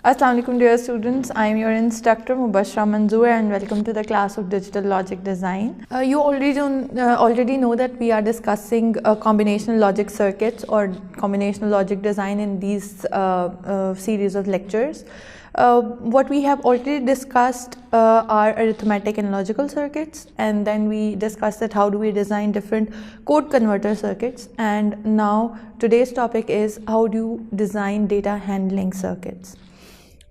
Assalamu alaikum dear students, I am your instructor Mubashra Manzoor and welcome to the class of Digital Logic Design. You already know that we are discussing combinational logic circuits or combinational logic design in these series of lectures. What we have already discussed are arithmetic and logical circuits, and then we discussed that how do we design different code converter circuits, and now today's topic is how do you design data handling circuits.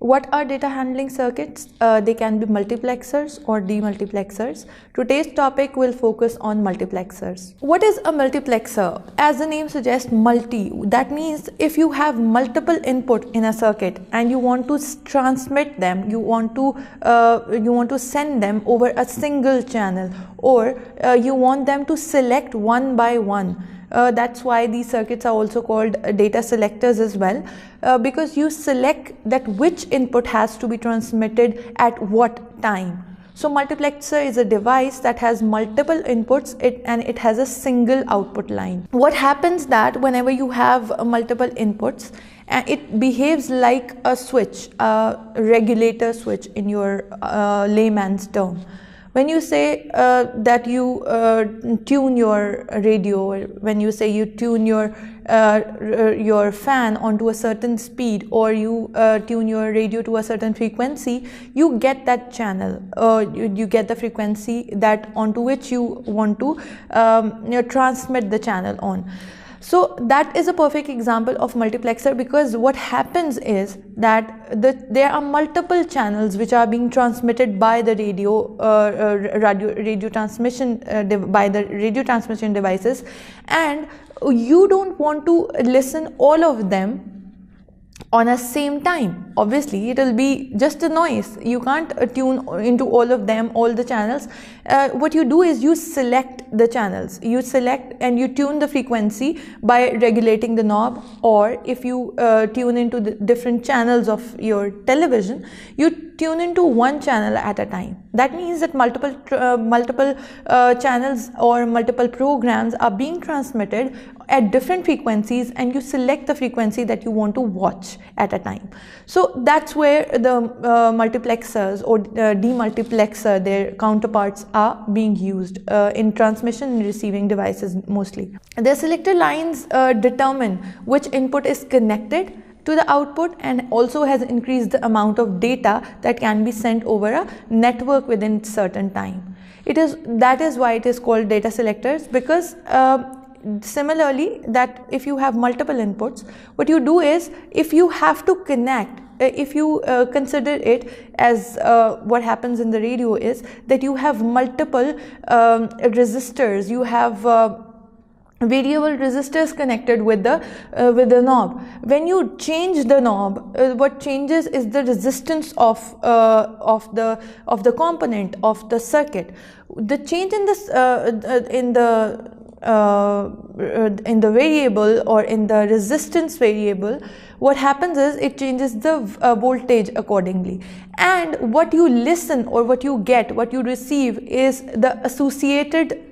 What are data handling circuits? They can be multiplexers or demultiplexers. Today's topic will focus on multiplexers. What is a multiplexer? As the name suggests, multi. That means if you have multiple input in a circuit and you want to transmit them, you want to send them over a single channel, or you want them to select one by one. That's why these circuits are also called data selectors as well, because you select that which input has to be transmitted at what time. So multiplexer is a device that has multiple inputs and it has a single output line. What happens that whenever you have multiple inputs, it behaves like a switch, a regulator switch in your layman's term. When you say that you tune your radio, or when you say you tune your fan onto a certain speed, or you tune your radio to a certain frequency, you get that channel, you get the frequency that onto which you want to transmit the channel on. So that is a perfect example of multiplexer, because what happens is that there are multiple channels which are being transmitted by the radio transmission by the radio transmission devices, and you don't want to listen all of them on a same time. Obviously it will be just a noise. You can't tune into all of them, all the channels. What you do is you select the channels, you select and you tune the frequency by regulating the knob, or if you tune into the different channels of your television, you tune into one channel at a time. That means that multiple channels or multiple programs are being transmitted at different frequencies, and you select the frequency that you want to watch at a time. So that's where the multiplexers or demultiplexer, their counterparts, are being used in transmission and receiving devices mostly. The selector lines determine which input is connected to the output, and also has increased the amount of data that can be sent over a network within certain time. That is why it is called data selectors, because similarly, that if you have multiple inputs, what you do is, if you have to connect, if you consider it as what happens in the radio is that you have multiple resistors, you have variable resistors connected with the knob. When you change the knob, what changes is the resistance of the component of the circuit. The change in this in the variable or in the resistance variable, what happens is it changes the voltage accordingly, and what you listen or what you get, what you receive is the associated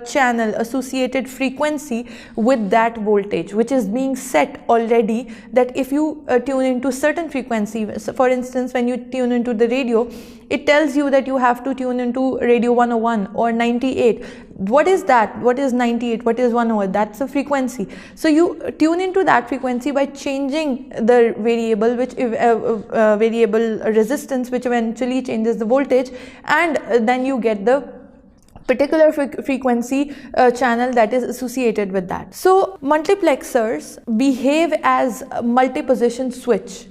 channel, associated frequency with that voltage, which is being set already, that if you tune into certain frequency. So for instance, when you tune into the radio, it tells you that you have to tune into radio 101 or 98. What is that? What is 98? What is 101? That's a frequency. So you tune into that frequency by changing the variable, which variable resistance, which eventually changes the voltage, and then you get the particular frequency channel that is associated with that. So multiplexers behave as a multi-position switch,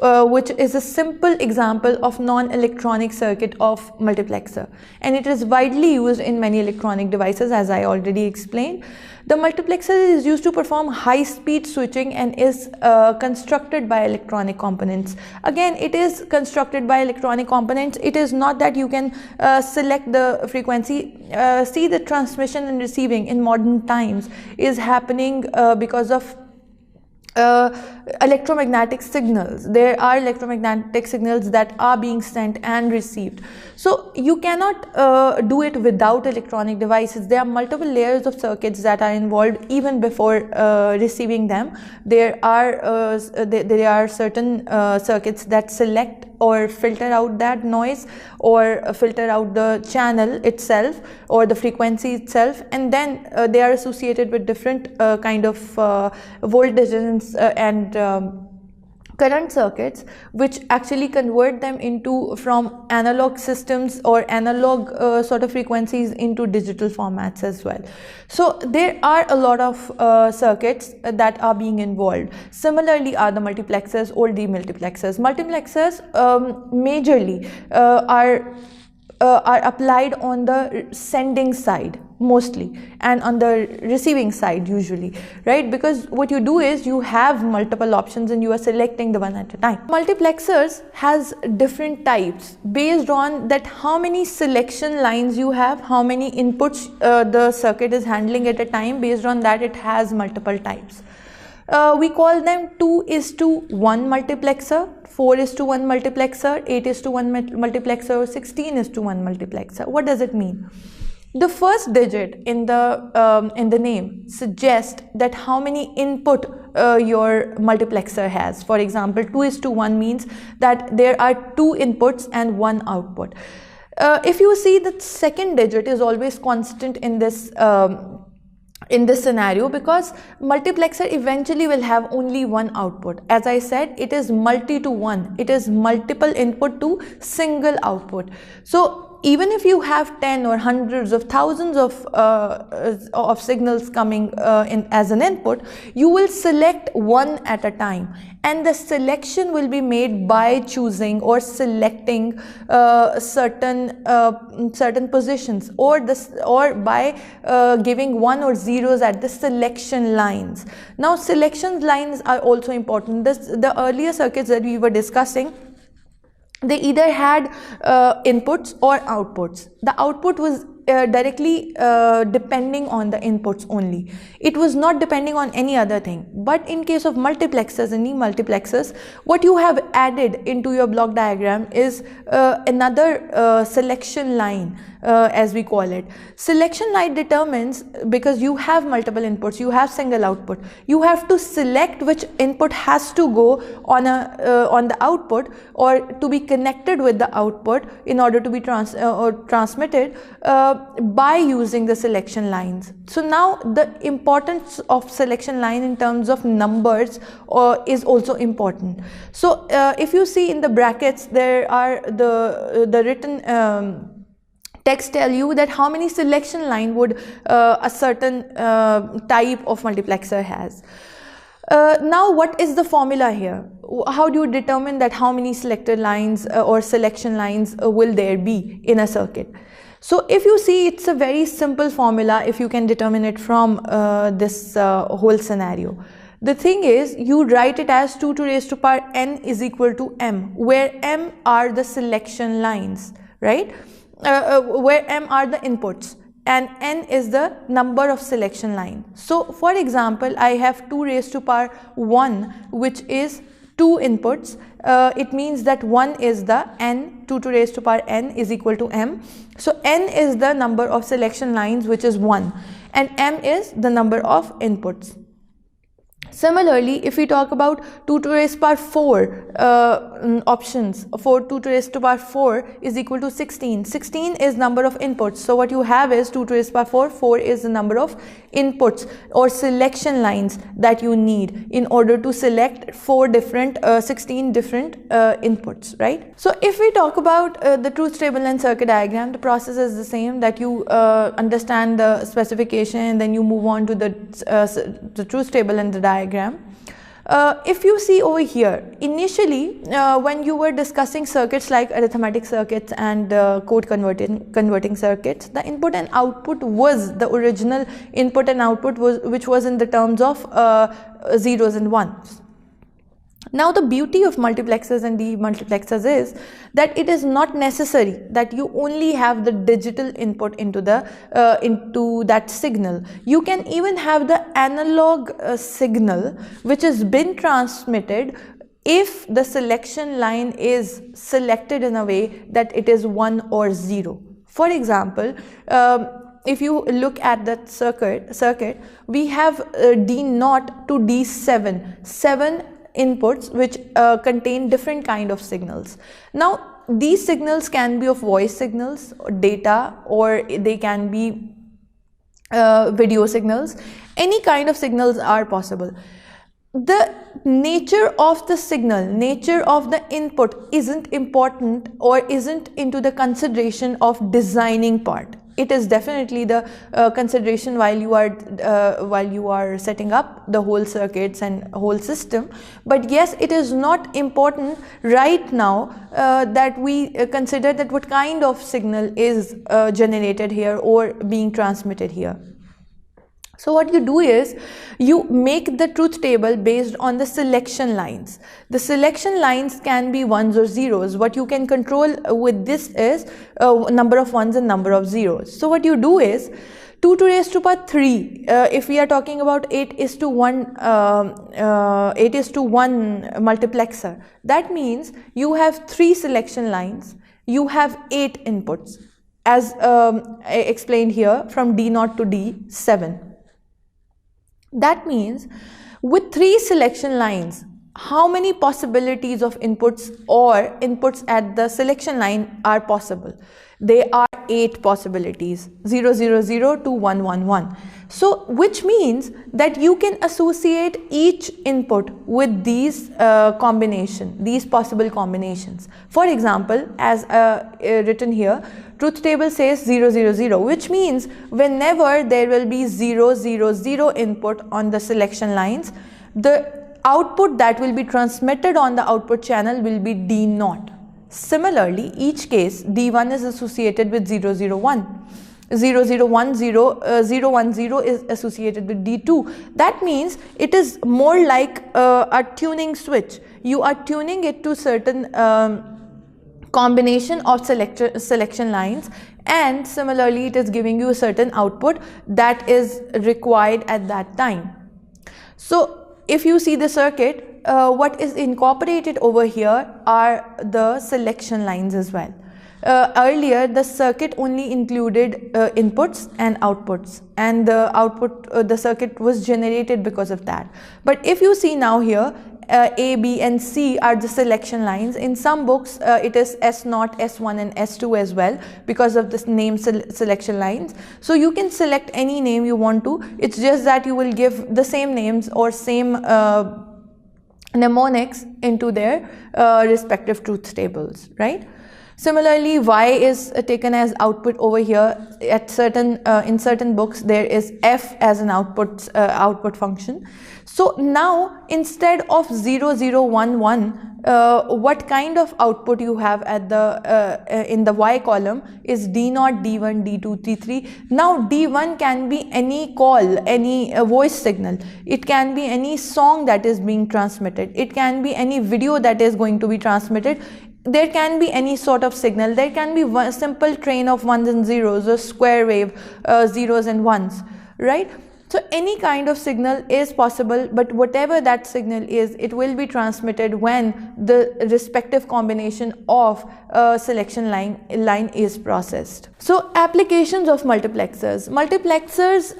which is a simple example of non-electronic circuit of multiplexer, and it is widely used in many electronic devices, as I already explained. The multiplexer is used to perform high-speed switching and is constructed by electronic components. Again, it is constructed by electronic components. It is not that you can select the frequency. See, the transmission and receiving in modern times is happening because of electromagnetic signals. There are electromagnetic signals that are being sent and received. So you cannot do it without electronic devices. There are multiple layers of circuits that are involved even before receiving them. There are certain circuits that select or filter out that noise, or filter out the channel itself or the frequency itself, and then they are associated with different kind of voltages and current circuits, which actually convert them into from analog systems or analog sort of frequencies into digital formats as well. So there are a lot of circuits that are being involved. Similarly are the multiplexers or demultiplexers. Multiplexers majorly are applied on the sending side mostly, and on the receiving side usually, right? Because what you do is you have multiple options and you are selecting the one at a time. Multiplexers has different types based on that how many selection lines you have, how many inputs the circuit is handling at a time. Based on that, it has multiple types. We call them 2:1 multiplexer, 4:1 multiplexer, 8:1 multiplexer, or 16:1 multiplexer. What does it mean? The first digit in the name suggests that how many input your multiplexer has. For example, 2:1 means that there are 2 inputs and 1 output. If you see, the second digit is always constant in this scenario, because multiplexer eventually will have only 1 output. As I said, it is multi to 1. It is multiple input to single output. So even if you have 10 or hundreds of thousands of signals coming in as an input, you will select one at a time, and the selection will be made by choosing or selecting certain positions, or by giving 1 or 0s at the selection lines. Now selection lines are also important. The earlier circuits that we were discussing, they either had inputs or outputs. The output was directly depending on the inputs only. It was not depending on any other thing. But in case of multiplexers and demultiplexers, what you have added into your block diagram is another selection line, as we call it. Selection line determines, because you have multiple inputs, you have single output, you have to select which input has to go on the output, or to be connected with the output in order to be transmitted by using the selection lines. So now the importance of selection line in terms of numbers is also important. So if you see in the brackets, there are the written text tell you that how many selection line would a certain type of multiplexer has. Now what is the formula here? How do you determine that how many selected lines or selection lines will there be in a circuit? So if you see, it's a very simple formula if you can determine it from this whole scenario. The thing is, you write it as 2 to raise to power n is equal to m, where m are the selection lines, right? Where m are the inputs and n is the number of selection line. So for example, I have 2 raised to power 1, which is 2 inputs. It means that 1 is the n, 2 to raise to power n is equal to m. So n is the number of selection lines, which is 1, and m is the number of inputs. Similarly, if we talk about 2 to raise to power 4 options, for 2 to raise to power 4 is equal to 16. 16 is number of inputs. So what you have is 2 to raise to power 4. 4 is the number of inputs or selection lines that you need in order to select 16 different inputs, right? So if we talk about the truth table and circuit diagram, the process is the same, that you understand the specification and then you move on to the truth table and the diagram. If you see over here, initially when you were discussing circuits like arithmetic circuits and code converting circuits, the input and output was the original input and output which was in the terms of zeros and ones. Now the beauty of multiplexers and demultiplexers is that it is not necessary that you only have the digital input into that signal. You can even have the analog signal which has been transmitted if the selection line is selected in a way that it is 1 or 0. For example, if you look at that circuit, we have D0 to D7, 7 inputs which contain different kind of signals. Now these signals can be of voice signals, or data, or they can be video signals. Any kind of signals are possible. The nature of the signal, nature of the input isn't important or isn't into the consideration of designing part. It is definitely the consideration while you are setting up the whole circuits and whole system. But yes, it is not important right now that we consider that what kind of signal is generated here or being transmitted here. So what you do is you make the truth table based on the selection lines. The selection lines can be ones or zeros. What you can control with this is number of ones and number of zeros. So what you do is 2 to the raised to power 3. If we are talking about 8:1 multiplexer, that means you have 3 selection lines. You have 8 inputs, as I explained here, from D0 to D7. That means with 3 selection lines, how many possibilities of inputs or inputs at the selection line are possible? They are 8 possibilities, 0, 0, 0 to 1, 1, 1. So which means that you can associate each input with these these possible combinations. For example, as written here, truth table says 0, 0, 0, which means whenever there will be 0, 0, 0 input on the selection lines, the output that will be transmitted on the output channel will be D0. Similarly, each case D1 is associated with 0, 0, 1. 0, 0, 1, 0, 0, 1, 0 is associated with D2. That means it is more like a tuning switch. You are tuning it to certain combination of selection lines, and similarly it is giving you a certain output that is required at that time. So if you see the circuit, what is incorporated over here are the selection lines as well. Earlier the circuit only included inputs and outputs, and the circuit was generated because of that. But if you see now here, A, B and C are the selection lines. In some books it is S0, S1 and S2 as well because of this name selection lines. So you can select any name you want to. It's just that you will give the same names or same mnemonics into their respective truth tables, right? Similarly, Y is taken as output over here. At in certain books there is F as an output function. So now instead of 0, 0, 1, 1, what kind of output you have at the in the Y column is D0, D1, D2, D3. Now D1 can be any call, any voice signal. It can be any song that is being transmitted. It can be any video that is going to be transmitted. There can be any sort of signal. There can be one simple train of ones and zeros, or square wave, zeros and ones, right? So any kind of signal is possible, but whatever that signal is, it will be transmitted when the respective combination of selection line is processed. So applications of multiplexers. Multiplexers,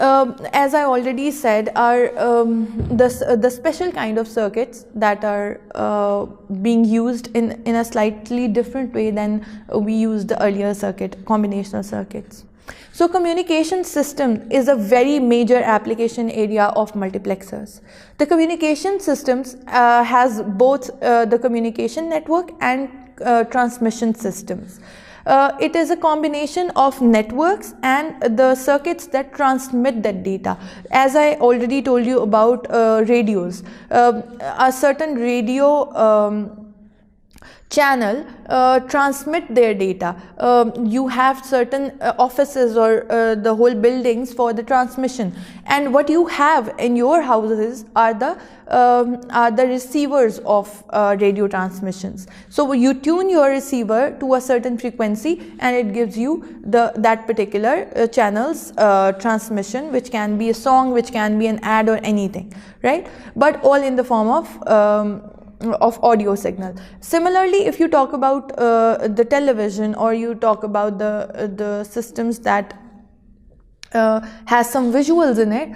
as I already said, are the special kind of circuits that are being used in a slightly different way than we used the earlier combinational circuits. So communication system is a very major application area of multiplexers. The communication systems has both the communication network and transmission systems. It is a combination of networks and the circuits that transmit that data. As I already told you about radios, a certain radio channel transmit their data. You have certain offices or the whole buildings for the transmission, and what you have in your houses are the receivers of radio transmissions. So you tune your receiver to a certain frequency and it gives you that particular channel's transmission, which can be a song, which can be an ad or anything, right? But all in the form of audio signal. Similarly, if you talk about the television, or you talk about the systems that has some visuals in it,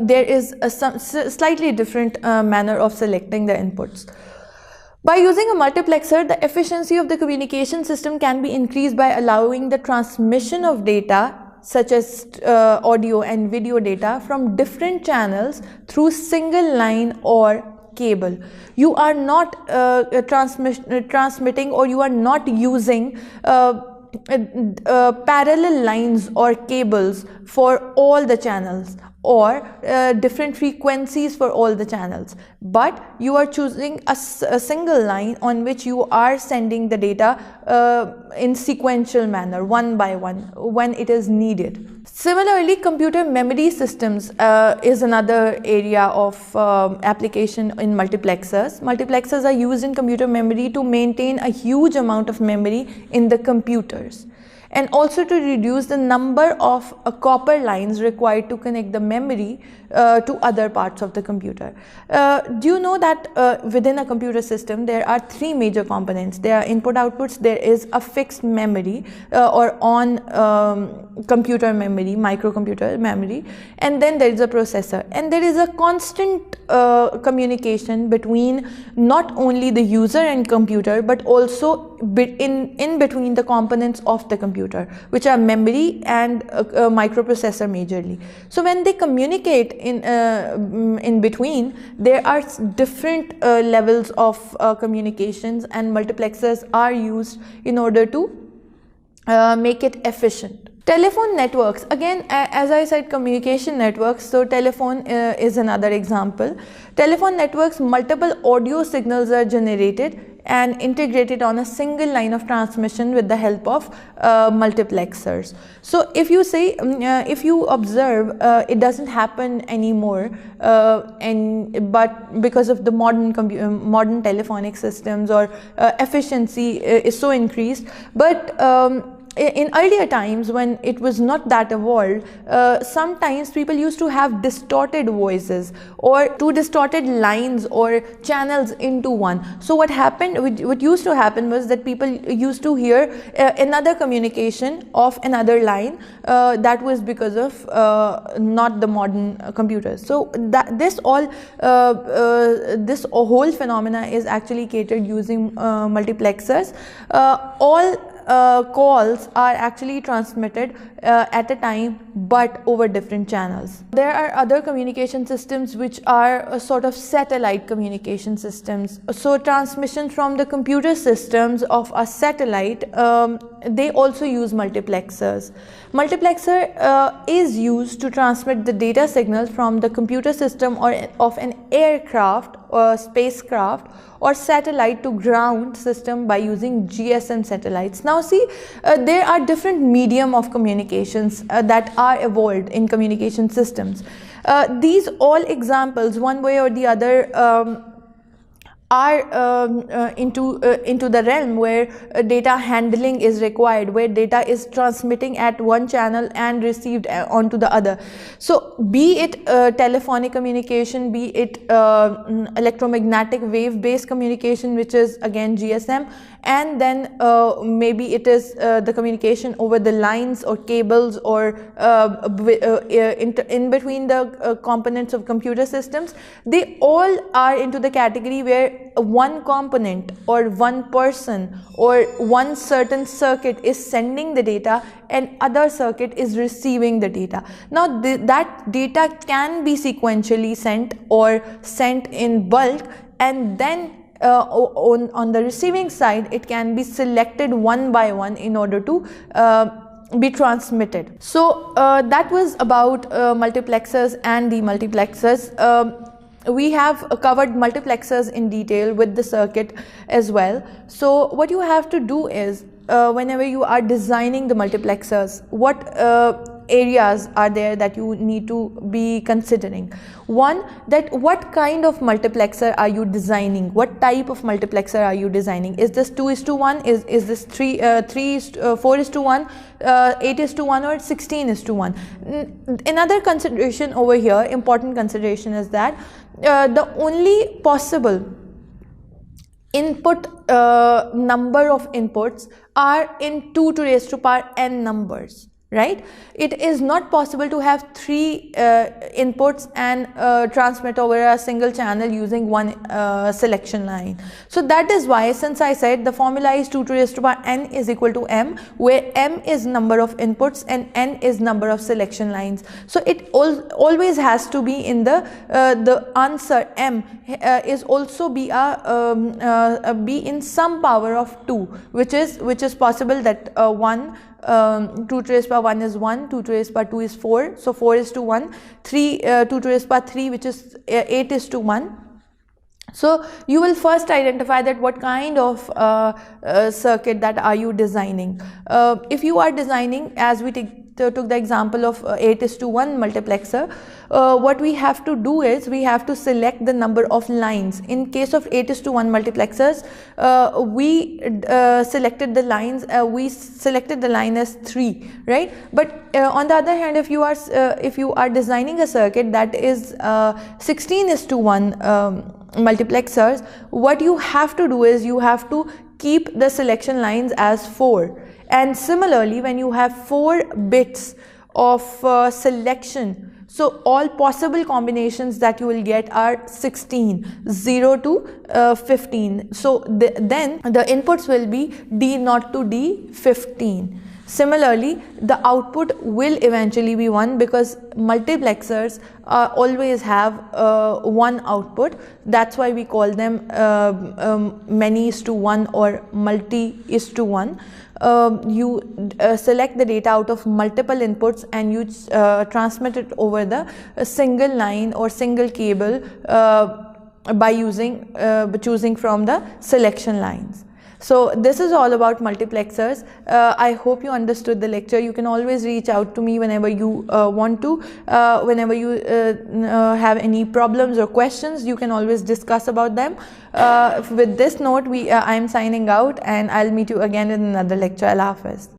there is a slightly different manner of selecting the inputs. By using a multiplexer, the efficiency of the communication system can be increased by allowing the transmission of data such as audio and video data from different channels through single line or cable. You are not transmitting, or you are not using parallel lines or cables for all the channels, or different frequencies for all the channels, but you are choosing a single line on which you are sending the data in sequential manner, one by one, when it is needed. Similarly, computer memory systems is another area of application in multiplexers. Multiplexers are used in computer memory to maintain a huge amount of memory in the computers, and also to reduce the number of copper lines required to connect the memory to other parts of the computer. Do you know that within a computer system there are three major components? There are input outputs, there is a fixed memory or on computer memory, microcomputer memory, and then there is a processor, and there is a constant communication between not only the user and computer, but also in between the components of the computer, which are memory and microprocessor majorly. So when they communicate in between, there are different levels of communications, and multiplexers are used in order to make it efficient. Telephone networks, again, as I said, communication networks, so telephone is another example. Telephone networks, multiple audio signals are generated and integrated on a single line of transmission with the help of multiplexers. So if you say, if you observe, it doesn't happen anymore, but because of the modern telephonic systems, or efficiency is so increased, but in earlier times, when it was not that evolved, sometimes people used to have distorted voices, or two distorted lines or channels into one. So what used to happen was that people used to hear another communication of another line. That was because of not the modern computers. So this whole phenomena is actually catered using multiplexers. All calls are actually transmitted at a time, but over different channels. There are other communication systems which are a sort of satellite communication systems. So transmission from the computer systems of a satellite, they also use multiplexers. Multiplexer is used to transmit the data signal from the computer system or of an aircraft or spacecraft or satellite to ground system by using GSM satellites. Now see, there are different medium of communications that are evolved in communication systems. These all examples, one way or the other, are into the realm where data handling is required, where data is transmitting at one channel and received onto the other. So be it telephonic communication, be it electromagnetic wave based communication, which is again GSM, and then maybe it is the communication over the lines or cables, or in between the components of computer systems. They all are into the category where one component or one person or one certain circuit is sending the data and other circuit is receiving the data. Now that data can be sequentially sent or sent in bulk, and then on the receiving side it can be selected one by one in order to be transmitted. So that was about multiplexers and demultiplexers. we have covered multiplexers in detail with the circuit as well. So what you have to do is, whenever you are designing the multiplexers, what areas are there that you need to be considering? One, that what kind of multiplexer are you designing? What type of multiplexer are you designing? Is this 2:1? Is this 4:1, 8:1, or 16:1? Another consideration over here, important consideration, is that the only possible input number of inputs are in 2 to raise to power n numbers, right? It is not possible to have 3 inputs and transmit over a single channel using one selection line. So that is why, since I said the formula is 2 to raise to power n is equal to m, where m is number of inputs and n is number of selection lines. So it always has to be in the answer. M is also be in some power of 2, which is possible, that 2 to raise power 1 is 1, 2 to raise power 2 is 4, so 4:1, 2 to raise power 3, which is 8:1. So you will first identify that what kind of circuit that are you designing. If you are designing, as we took the example of 8:1 multiplexer, what we have to do is we have to select the number of lines. In case of 8:1 multiplexers, we selected the lines, we selected the line as 3, right? But on the other hand, if you are designing a circuit that is 16:1 multiplexers, what you have to do is you have to keep the selection lines as 4. And similarly, when you have 4 bits of selection, so all possible combinations that you will get are 16, 0 to 15. So then the inputs will be D0 to D15. Similarly, the output will eventually be 1, because multiplexers always have one output. That's why we call them many:1 or multi:1. You select the data out of multiple inputs and you transmit it over the single line or single cable by choosing from the selection lines. So this is all about multiplexers. I hope you understood the lecture. You can always reach out to me whenever you want to. Whenever you have any problems or questions, you can always discuss about them. With this note, I am signing out, and I'll meet you again in another lecture. Allah Hafiz.